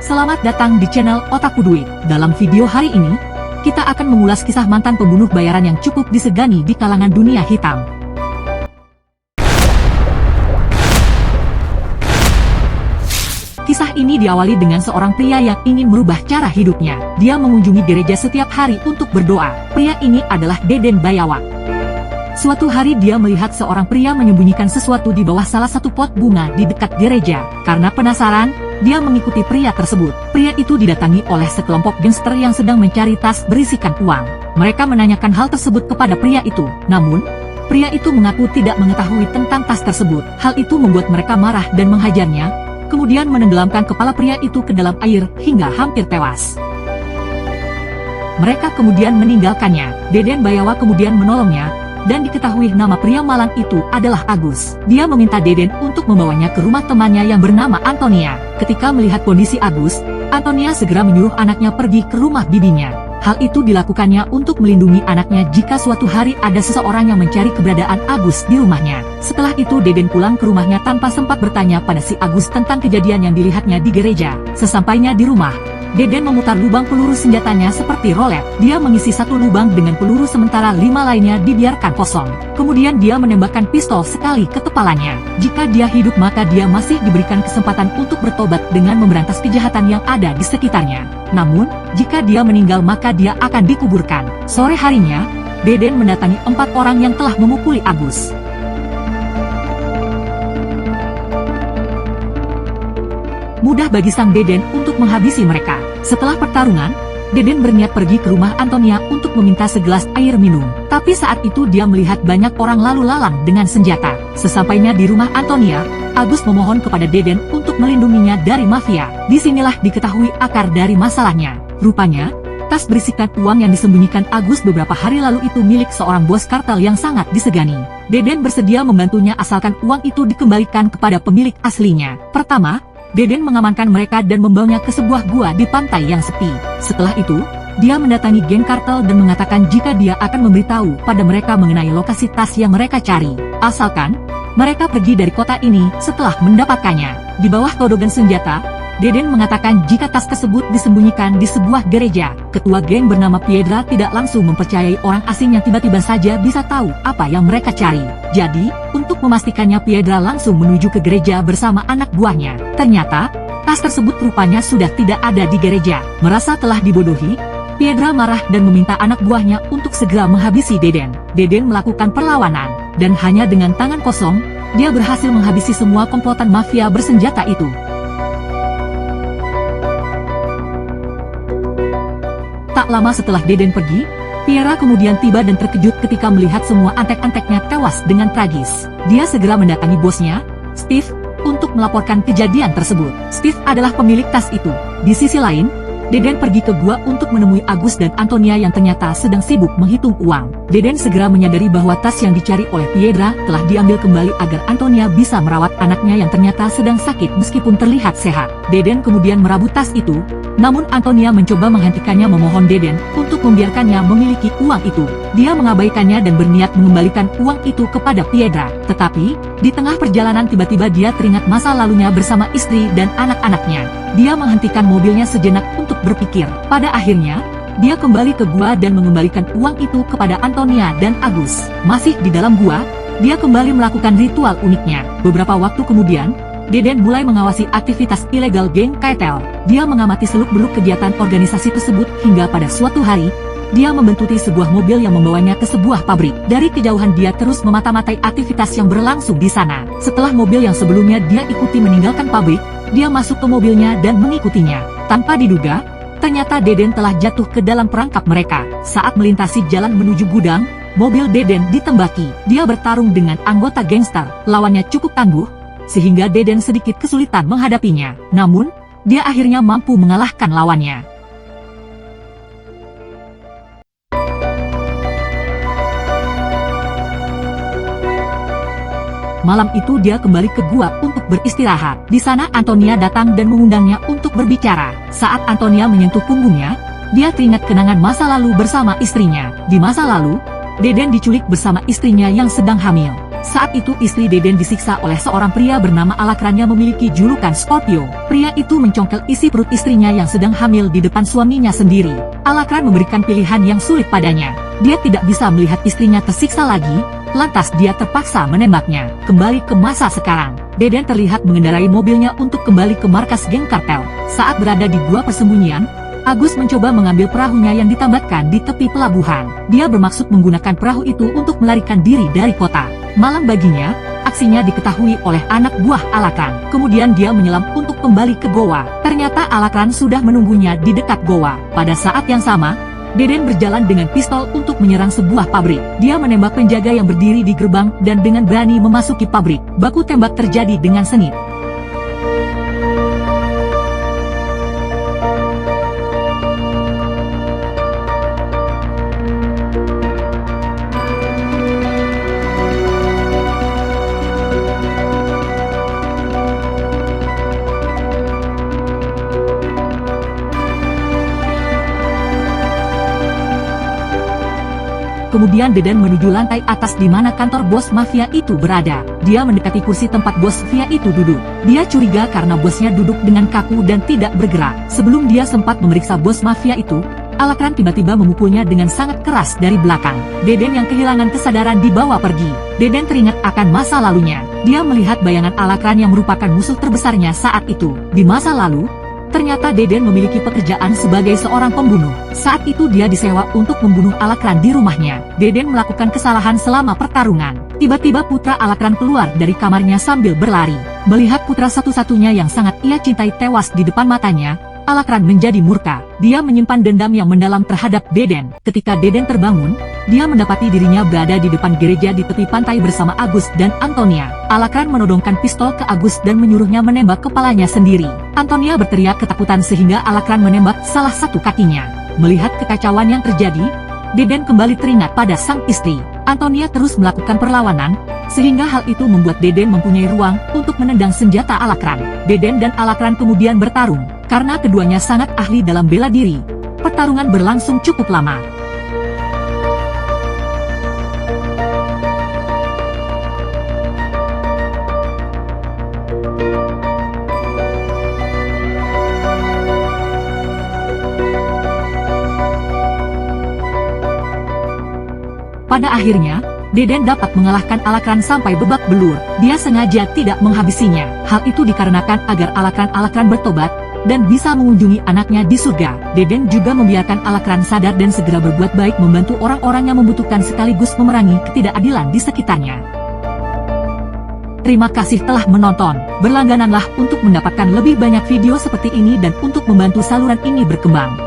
Selamat datang di channel Otaku Duit. Dalam video hari ini, kita akan mengulas kisah mantan pembunuh bayaran yang cukup disegani di kalangan dunia hitam. Kisah ini diawali dengan seorang pria yang ingin merubah cara hidupnya. Dia mengunjungi gereja setiap hari untuk berdoa. Pria ini adalah Deden Bayawak. Suatu hari dia melihat seorang pria menyembunyikan sesuatu di bawah salah satu pot bunga di dekat gereja. Karena penasaran, dia mengikuti pria tersebut. Pria itu didatangi oleh sekelompok gangster yang sedang mencari tas berisikan uang. Mereka menanyakan hal tersebut kepada pria itu. Namun, pria itu mengaku tidak mengetahui tentang tas tersebut. Hal itu membuat mereka marah dan menghajarnya, kemudian menenggelamkan kepala pria itu ke dalam air hingga hampir tewas. Mereka kemudian meninggalkannya. Deden Bayawak kemudian menolongnya, dan diketahui nama pria malang itu adalah Agus. Dia meminta Deden untuk membawanya ke rumah temannya yang bernama Antonia. Ketika melihat kondisi Agus, Antonia segera menyuruh anaknya pergi ke rumah bibinya. Hal itu dilakukannya untuk melindungi anaknya jika suatu hari ada seseorang yang mencari keberadaan Agus di rumahnya. Setelah itu Deden pulang ke rumahnya tanpa sempat bertanya pada si Agus tentang kejadian yang dilihatnya di gereja. Sesampainya di rumah, Deden memutar lubang peluru senjatanya seperti rolet. Dia mengisi satu lubang dengan peluru sementara 5 lainnya dibiarkan kosong. Kemudian dia menembakkan pistol sekali ke kepalanya. Jika dia hidup maka dia masih diberikan kesempatan untuk bertobat dengan memberantas kejahatan yang ada di sekitarnya. Namun, jika dia meninggal maka dia akan dikuburkan. Sore harinya, Deden mendatangi 4 orang yang telah memukuli Agus. Mudah bagi sang Deden untuk menghabisi mereka. Setelah pertarungan, Deden berniat pergi ke rumah Antonia untuk meminta segelas air minum. Tapi saat itu dia melihat banyak orang lalu lalang dengan senjata. Sesampainya di rumah Antonia, Agus memohon kepada Deden untuk melindunginya dari mafia. Disinilah diketahui akar dari masalahnya. Rupanya, tas berisikan uang yang disembunyikan Agus beberapa hari lalu itu milik seorang bos kartel yang sangat disegani. Deden bersedia membantunya asalkan uang itu dikembalikan kepada pemilik aslinya. Pertama, Deden mengamankan mereka dan membawanya ke sebuah gua di pantai yang sepi. Setelah itu, dia mendatangi geng kartel dan mengatakan jika dia akan memberitahu pada mereka mengenai lokasi tas yang mereka cari. Asalkan mereka pergi dari kota ini setelah mendapatkannya. Di bawah todogan senjata, Deden mengatakan jika tas tersebut disembunyikan di sebuah gereja. Ketua geng bernama Piedra tidak langsung mempercayai orang asing yang tiba-tiba saja bisa tahu apa yang mereka cari. Jadi, untuk memastikannya Piedra langsung menuju ke gereja bersama anak buahnya. Ternyata, tas tersebut rupanya sudah tidak ada di gereja. Merasa telah dibodohi, Piedra marah dan meminta anak buahnya untuk segera menghabisi Deden. Deden melakukan perlawanan, dan hanya dengan tangan kosong, dia berhasil menghabisi semua komplotan mafia bersenjata itu. Tak lama setelah Deden pergi, Piera kemudian tiba dan terkejut ketika melihat semua antek-anteknya tewas dengan tragis. Dia segera mendatangi bosnya, Steve, untuk melaporkan kejadian tersebut. Steve adalah pemilik tas itu. Di sisi lain, Deden pergi ke gua untuk menemui Agus dan Antonia yang ternyata sedang sibuk menghitung uang. Deden segera menyadari bahwa tas yang dicari oleh Piedra telah diambil kembali agar Antonia bisa merawat anaknya yang ternyata sedang sakit meskipun terlihat sehat. Deden kemudian merabut tas itu, namun Antonia mencoba menghentikannya memohon Deden untuk membiarkannya memiliki uang itu. Dia mengabaikannya dan berniat mengembalikan uang itu kepada Piedra. Tetapi, di tengah perjalanan tiba-tiba dia teringat masa lalunya bersama istri dan anak-anaknya. Dia menghentikan mobilnya sejenak untuk berpikir. Pada akhirnya, dia kembali ke gua dan mengembalikan uang itu kepada Antonia dan Agus. Masih di dalam gua, dia kembali melakukan ritual uniknya. Beberapa waktu kemudian, Deden mulai mengawasi aktivitas ilegal geng kartel. Dia mengamati seluk-beluk kegiatan organisasi tersebut hingga pada suatu hari, dia membentuti sebuah mobil yang membawanya ke sebuah pabrik. Dari kejauhan dia terus memata-matai aktivitas yang berlangsung di sana. Setelah mobil yang sebelumnya dia ikuti meninggalkan pabrik, dia masuk ke mobilnya dan mengikutinya. Tanpa diduga, ternyata Deden telah jatuh ke dalam perangkap mereka. Saat melintasi jalan menuju gudang, mobil Deden ditembaki. Dia bertarung dengan anggota gangster. Lawannya cukup tangguh, sehingga Deden sedikit kesulitan menghadapinya. Namun, dia akhirnya mampu mengalahkan lawannya. Malam itu dia kembali ke gua untuk beristirahat. Di sana Antonia datang dan mengundangnya untuk berbicara. Saat Antonia menyentuh punggungnya, dia teringat kenangan masa lalu bersama istrinya. Di masa lalu, Deden diculik bersama istrinya yang sedang hamil. Saat itu istri Deden disiksa oleh seorang pria bernama Alakran yang memiliki julukan Scorpio. Pria itu mencongkel isi perut istrinya yang sedang hamil di depan suaminya sendiri. Alakran memberikan pilihan yang sulit padanya. Dia tidak bisa melihat istrinya tersiksa lagi, lantas dia terpaksa menembaknya. Kembali ke masa sekarang, Deden terlihat mengendarai mobilnya untuk kembali ke markas geng kartel. Saat berada di gua persembunyian, Agus mencoba mengambil perahunya yang ditambatkan di tepi pelabuhan. Dia bermaksud menggunakan perahu itu untuk melarikan diri dari kota. Malam baginya, aksinya diketahui oleh anak buah Alakran. Kemudian dia menyelam untuk kembali ke goa. Ternyata Alakran sudah menunggunya di dekat goa. Pada saat yang sama, Deden berjalan dengan pistol untuk menyerang sebuah pabrik. Dia menembak penjaga yang berdiri di gerbang dan dengan berani memasuki pabrik. Baku tembak terjadi dengan sengit. Kemudian Deden menuju lantai atas di mana kantor bos mafia itu berada. Dia mendekati kursi tempat bos mafia itu duduk. Dia curiga karena bosnya duduk dengan kaku dan tidak bergerak. Sebelum dia sempat memeriksa bos mafia itu, Alakran tiba-tiba memukulnya dengan sangat keras dari belakang. Deden yang kehilangan kesadaran dibawa pergi. Deden teringat akan masa lalunya. Dia melihat bayangan Alakran yang merupakan musuh terbesarnya saat itu. Di masa lalu, ternyata Deden memiliki pekerjaan sebagai seorang pembunuh. Saat itu dia disewa untuk membunuh Alakran di rumahnya. Deden melakukan kesalahan selama pertarungan. Tiba-tiba putra Alakran keluar dari kamarnya sambil berlari. Melihat putra satu-satunya yang sangat ia cintai tewas di depan matanya, Alakran menjadi murka. Dia menyimpan dendam yang mendalam terhadap Deden. Ketika Deden terbangun, dia mendapati dirinya berada di depan gereja di tepi pantai bersama Agus dan Antonia. Alakran menodongkan pistol ke Agus dan menyuruhnya menembak kepalanya sendiri. Antonia berteriak ketakutan sehingga Alakran menembak salah satu kakinya. Melihat kekacauan yang terjadi, Deden kembali teringat pada sang istri. Antonia terus melakukan perlawanan, sehingga hal itu membuat Deden mempunyai ruang untuk menendang senjata Alakran. Deden dan Alakran kemudian bertarung. Karena keduanya sangat ahli dalam bela diri, pertarungan berlangsung cukup lama. Pada akhirnya, Deden dapat mengalahkan Alakran sampai babak belur. Dia sengaja tidak menghabisinya. Hal itu dikarenakan agar Alakran bertobat dan bisa mengunjungi anaknya di surga. Deden juga membiarkan Alakran sadar dan segera berbuat baik membantu orang-orang yang membutuhkan sekaligus memerangi ketidakadilan di sekitarnya. Terima kasih telah menonton. Berlanggananlah untuk mendapatkan lebih banyak video seperti ini dan untuk membantu saluran ini berkembang.